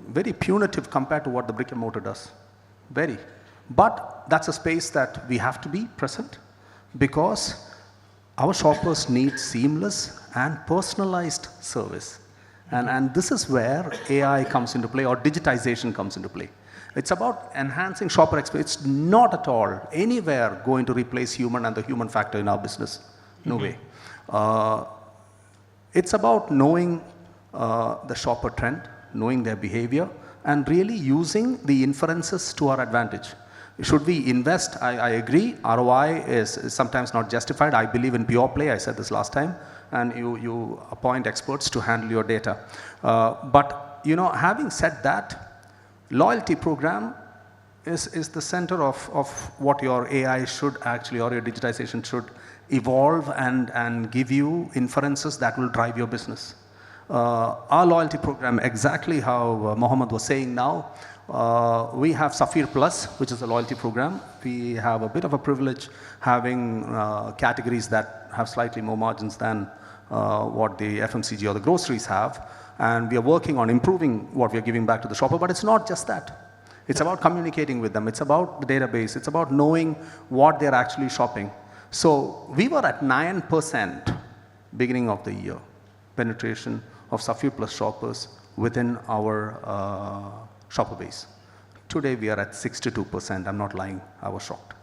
very punitive compared to what the brick and mortar does. Very. But that's a space that we have to be present because our shoppers need seamless and personalized service. And this is where AI comes into play or digitization comes into play. It's about enhancing shopper experience. It's not at all anywhere going to replace human and the human factor in our business. No way. It's about knowing the shopper trend, knowing their behavior, and really using the inferences to our advantage. Should we invest? I agree. ROI is sometimes not justified. I believe in pure play. I said this last time. And you appoint experts to handle your data. But having said that, loyalty program is the center of what your AI should actually, or your digitization should evolve and give you inferences that will drive your business. Our loyalty program, exactly how Mohammed was saying now, we have Safir Plus, which is a loyalty program. We have a bit of a privilege having categories that have slightly more margins than what the FMCG or the groceries have. And we are working on improving what we are giving back to the shopper. But it's not just that. It's about communicating with them. It's about the database. It's about knowing what they're actually shopping. So we were at 9% beginning of the year penetration of Safir Plus shoppers within our shopper base. Today we are at 62%. I'm not lying. I was shocked.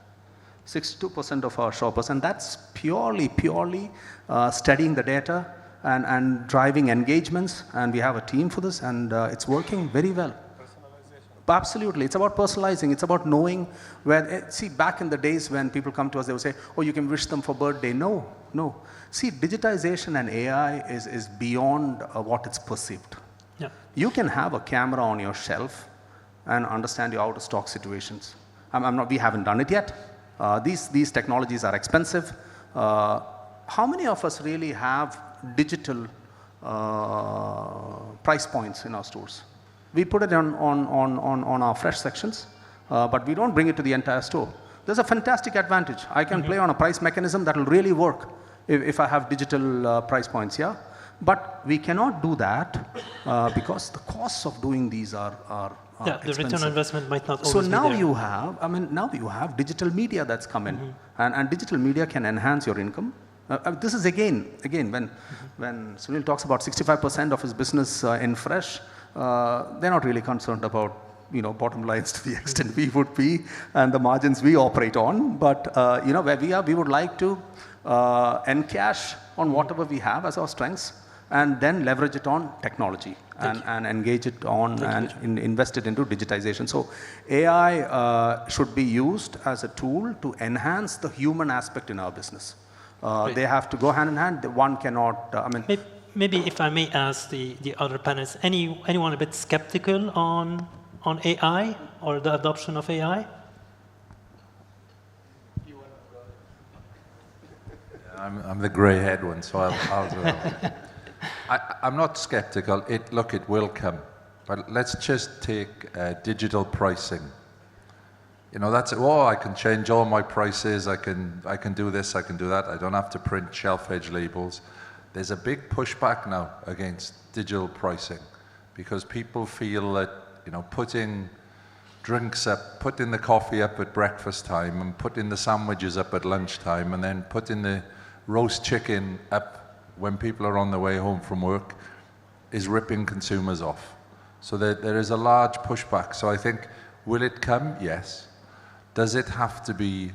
62% of our shoppers, and that's purely studying the data and driving engagements, and we have a team for this, and it's working very well. Absolutely. It's about personalizing. It's about knowing where, see, back in the days when people come to us, they will say, oh, you can wish them for birthday. No. See, digitization and AI is beyond what it's perceived. Yeah. You can have a camera on your shelf and understand your out of stock situations. We haven't done it yet. These technologies are expensive. How many of us really have digital price points in our stores? We put it on our fresh sections, but we don't bring it to the entire store. There's a fantastic advantage. I can play on a price mechanism that will really work if I have digital price points, yeah? But we cannot do that because the costs of doing these are the return on investment might not always so be now there. now you have digital media that's come in, and digital media can enhance your income. This is again when Sunil talks about 65% of his business in fresh, they're not really concerned about bottom lines to the extent we would be and the margins we operate on. But where we are, we would like to encash on whatever we have as our strengths, and then leverage it on technology and engage it on and invest it into digitization. So AI should be used as a tool to enhance the human aspect in our business. They have to go hand in hand. One cannot, Maybe if I may ask the other panelists, anyone a bit skeptical on AI or the adoption of AI? I'm the grey-haired one, so I'll do it. I'm not skeptical. It will come. But let's just take digital pricing. That's it. Oh, I can change all my prices. I can do this. I can do that. I don't have to print shelf edge labels. There's a big pushback now against digital pricing because people feel that putting drinks up, putting the coffee up at breakfast time, and putting the sandwiches up at lunchtime, and then putting the roast chicken up when people are on their way home from work is ripping consumers off. So there is a large pushback. So I think, will it come? Yes. Does it have to be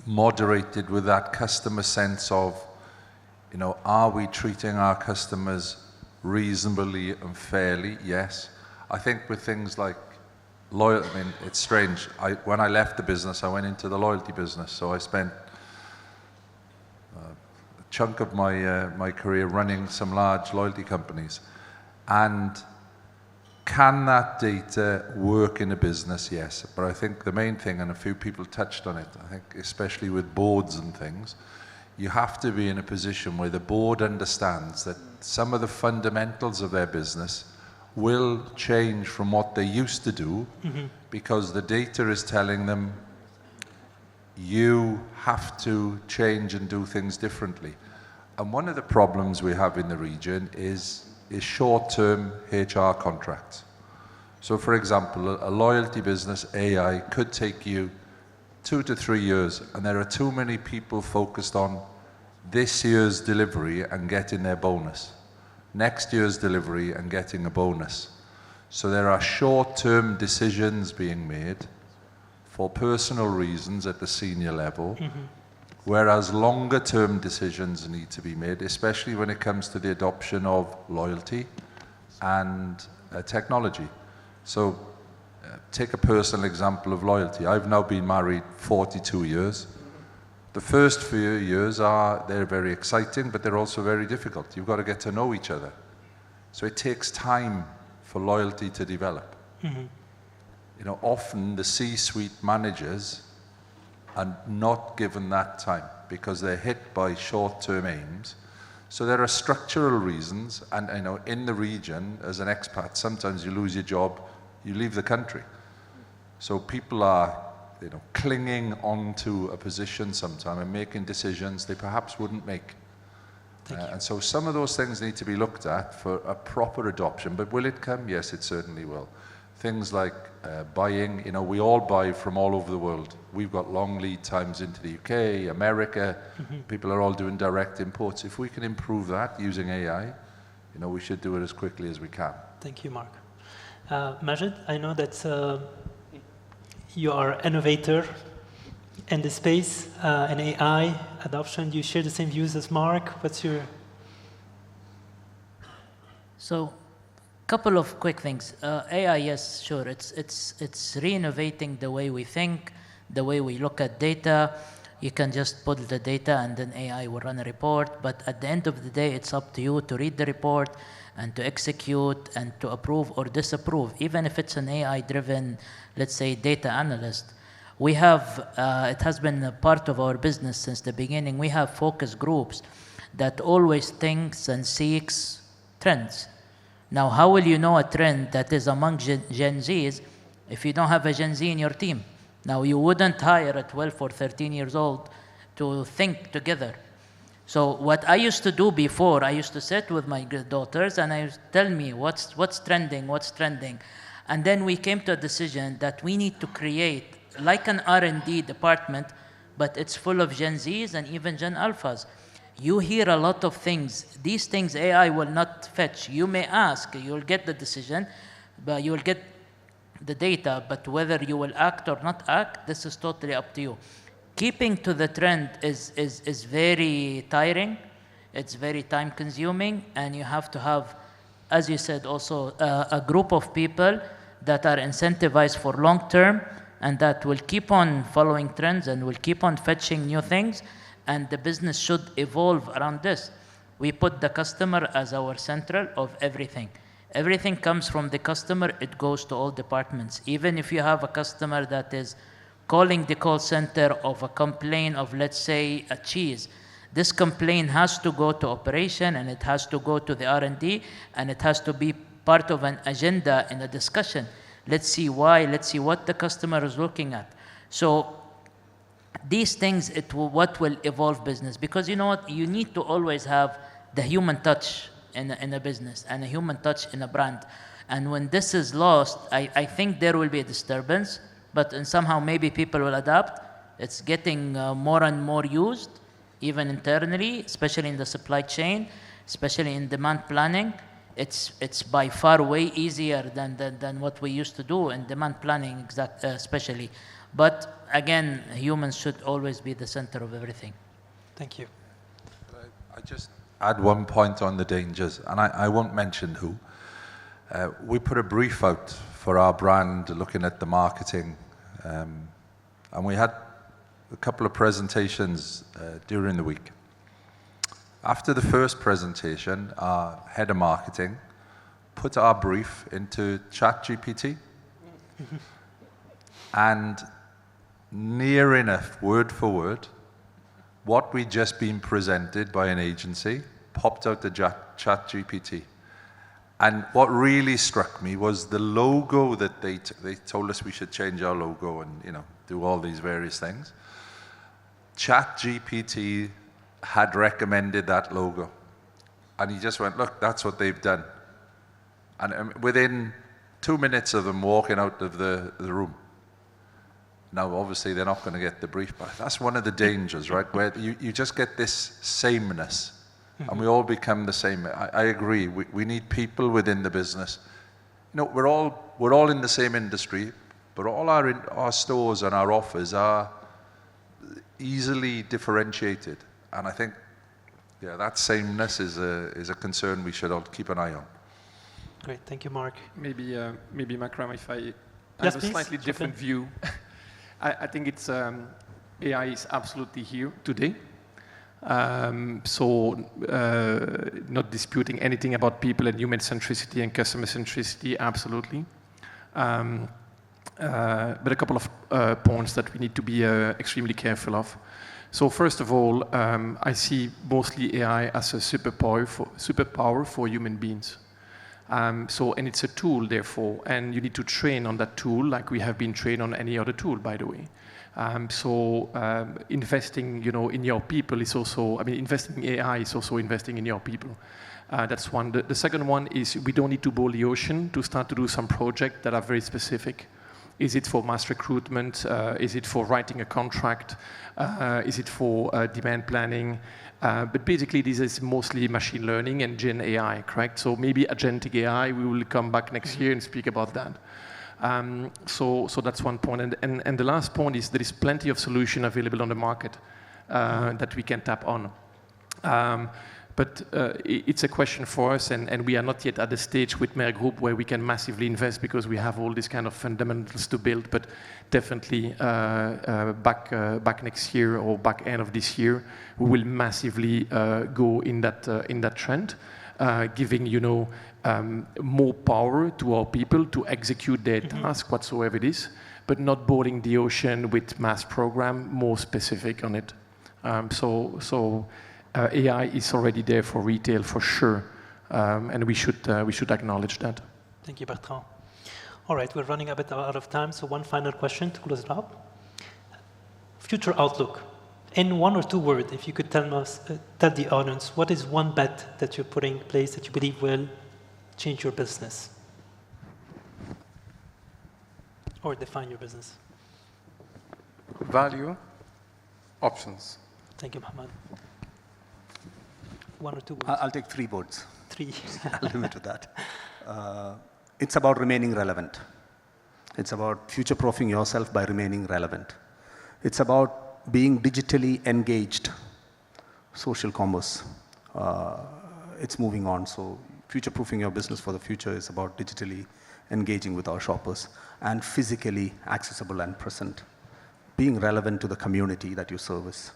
moderated with that customer sense of, are we treating our customers reasonably and fairly? Yes. I think with things like loyalty, it's strange. When I left the business, I went into the loyalty business. So I spent chunk of my career running some large loyalty companies, and Can that data work in a business? Yes. But I think the main thing, and a few people touched on it, I think especially with boards and things, you have to be in a position where the board understands that some of the fundamentals of their business will change from what they used to do because the data is telling them you have to change and do things differently. And one of the problems we have in the region is short-term HR contracts. So for example, a loyalty business AI could take you 2 to 3 years, and there are too many people focused on this year's delivery and getting their bonus, next year's delivery and getting a bonus. So there are short-term decisions being made for personal reasons at the senior level, whereas longer-term decisions need to be made, especially when it comes to the adoption of loyalty and technology. So take a personal example of loyalty. I've now been married 42 years. The first few years they're very exciting, but they're also very difficult. You've got to get to know each other. So it takes time for loyalty to develop. You know, often the C-suite managers are not given that time because they're hit by short-term aims. So there are structural reasons, and I know in the region, as an expat, sometimes you lose your job, you leave the country. So people are, you know, clinging onto a position sometime and making decisions they perhaps wouldn't make. And so some of those things need to be looked at for a proper adoption. But will it come? Yes, it certainly will. Things like buying, you know, we all buy from all over the world. We've got long lead times into the UK, America. People are all doing direct imports. If we can improve that using AI, you know, we should do it as quickly as we can. Thank you, Mark. Majid, I know that you are an innovator in the space, in AI adoption. Do you share the same views as Mark? What's your... So, couple of quick things. AI, yes, sure. It's re-innovating the way we think, the way we look at data. You can just put the data and then AI will run a report. But at the end of the day, it's up to you to read the report and to execute and to approve or disapprove. Even if it's an AI-driven, let's say, data analyst. We have, it has been a part of our business since the beginning. We have focus groups that always thinks and seeks trends. Now, how will you know a trend that is among Gen Zs if you don't have a Gen Z in your team? Now, you wouldn't hire a 12 or 13 years old to think together. So what I used to do before, I used to sit with my daughters and I used to tell me what's trending, what's trending. And then we came to a decision that we need to create like an R&D department, but it's full of Gen Zs and even Gen Alphas. You hear a lot of things. These things AI will not fetch. You may ask, you'll get the decision, but you will get the data, but whether you will act or not act, this is totally up to you. Keeping to the trend is very tiring. It's very time consuming, and you have to have, as you said also, a group of people that are incentivized for long term and that will keep on following trends and will keep on fetching new things. And the business should evolve around this. We put the customer as our central of everything. Everything comes from the customer, it goes to all departments. Even if you have a customer that is calling the call center of a complaint of, let's say, a cheese, this complaint has to go to operation and it has to go to the R&D and it has to be part of an agenda in a discussion. Let's see why, let's see what the customer is looking at. So these things, what will evolve business, because you know what, you need to always have the human touch in a business and a human touch in a brand. And when this is lost, I think there will be a disturbance, but somehow maybe people will adapt. It's getting more and more used, even internally, especially in the supply chain, especially in demand planning. It's by far way easier than what we used to do in demand planning, especially. But again, humans should always be the center of everything. Thank you. I just add one point on the dangers, and I won't mention who. We put a brief out for our brand looking at the marketing, and we had a couple of presentations during the week. After the first presentation, our head of marketing put our brief into ChatGPT, and near enough, word for word, what we'd just been presented by an agency popped out the ChatGPT. And what really struck me was the logo that they told us we should change our logo and, you know, do all these various things. ChatGPT had recommended that logo. And he just went, look, that's what they've done. And within 2 minutes of them walking out of the room. Now, obviously, they're not going to get the brief back. That's one of the dangers, right? Where you just get this sameness. And we all become the same. I agree. We need people within the business. You know, we're all in the same industry, but all our stores and our offers are easily differentiated. And I think, yeah, that sameness is a concern we should all keep an eye on. Great, thank you, Mark. Maybe Makram, if I Yes, have a please. slightly different view. I think it's AI is absolutely here today. Not disputing anything about people and human centricity and customer centricity, absolutely. But a couple of points that we need to be extremely careful of. So first of all, I see mostly AI as a superpower for human beings. And it's a tool, therefore, and you need to train on that tool like we have been trained on any other tool, by the way. Investing, in your people is also, investing in AI is also investing in your people. That's one. The second one is we don't need to boil the ocean to start to do some projects that are very specific. Is it for mass recruitment? Is it for writing a contract? Is it for demand planning? But basically, this is mostly machine learning and Gen AI, correct? So maybe agentic AI, we will come back next year and speak about that. So that's one point. And the last point is there is plenty of solution available on the market that we can tap on. But it's a question for us, and we are not yet at the stage with Mer Group where we can massively invest because we have all these kind of fundamentals to build. But definitely back next year or back end of this year, we will massively go in that trend, giving more power to our people to execute their task, whatsoever it is, but not boarding the ocean with mass program, more specific on it. AI is already there for retail for sure, and we should acknowledge that. Thank you, Bertrand. All right, we're running a bit out of time, so one final question to close it up. Future outlook. In 1 or 2 words, if you could tell the audience, what is one bet that you're putting in place that you believe will change your business? Or define your business? Value, options. Thank you, Mohammed. 1 or 2 words. I'll take 3 words. 3. I'll limit to that. It's about remaining relevant. It's about future-proofing yourself by remaining relevant. It's about being digitally engaged. Social commerce. It's moving on. So future-proofing your business for the future is about digitally engaging with our shoppers and physically accessible and present. Being relevant to the community that you service.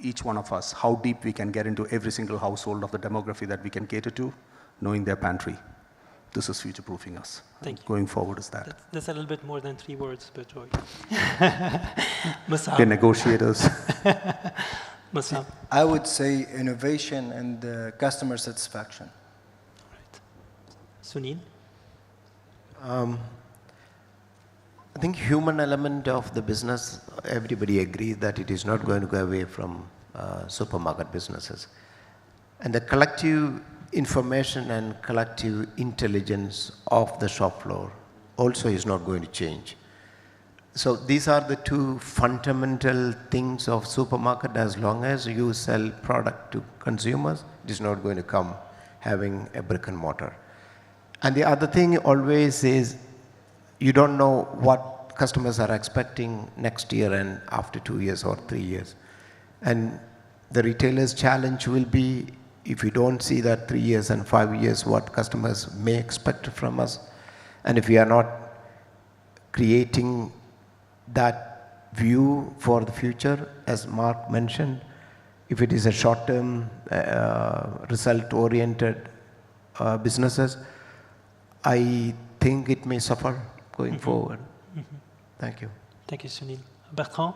Each one of us, how deep we can get into every single household of the demography that we can cater to, knowing their pantry. This is future-proofing us. Thank you. Going forward is that. That's a little bit more than 3 words, but Roy. We're negotiators. Musab. I would say innovation and customer satisfaction. All right. Sunil? I think human element of the business, everybody agrees that it is not going to go away from supermarket businesses. And the collective information and collective intelligence of the shop floor also is not going to change. So these are the 2 fundamental things of supermarket. As long as you sell product to consumers, it is not going to come having a brick and mortar. And the other thing always is you don't know what customers are expecting next year and after 2 years or 3 years. And the retailer's challenge will be if we don't see that 3 years and 5 years what customers may expect from us, and if we are not creating that view for the future, as Mark mentioned, if it is a short-term result-oriented businesses, I think it may suffer going forward. Thank you. Thank you, Sunil. Bertrand?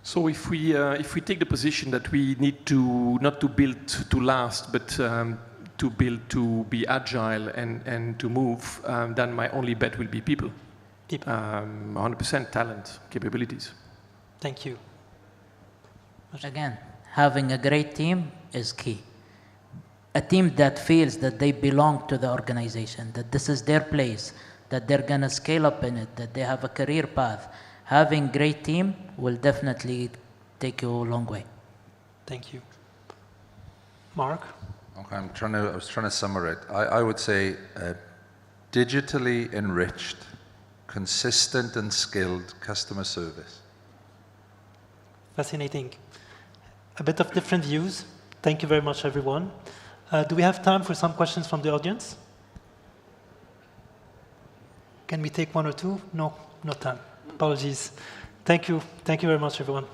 So if we take the position that we need to not to build to last, but to build to be agile and to move, then my only bet will be people. 100% talent, capabilities. Thank you. Again, having a great team is key. A team that feels that they belong to the organization, that this is their place, that they're going to scale up in it, that they have a career path. Having a great team will definitely take you a long way. Thank you. Mark? Okay, I was trying to summarize it. I would say digitally enriched, consistent and skilled customer service. Fascinating. A bit of different views. Thank you very much, everyone. Do we have time for some questions from the audience? Can we take one or two? No, no time. Apologies. Thank you. Thank you very much, everyone.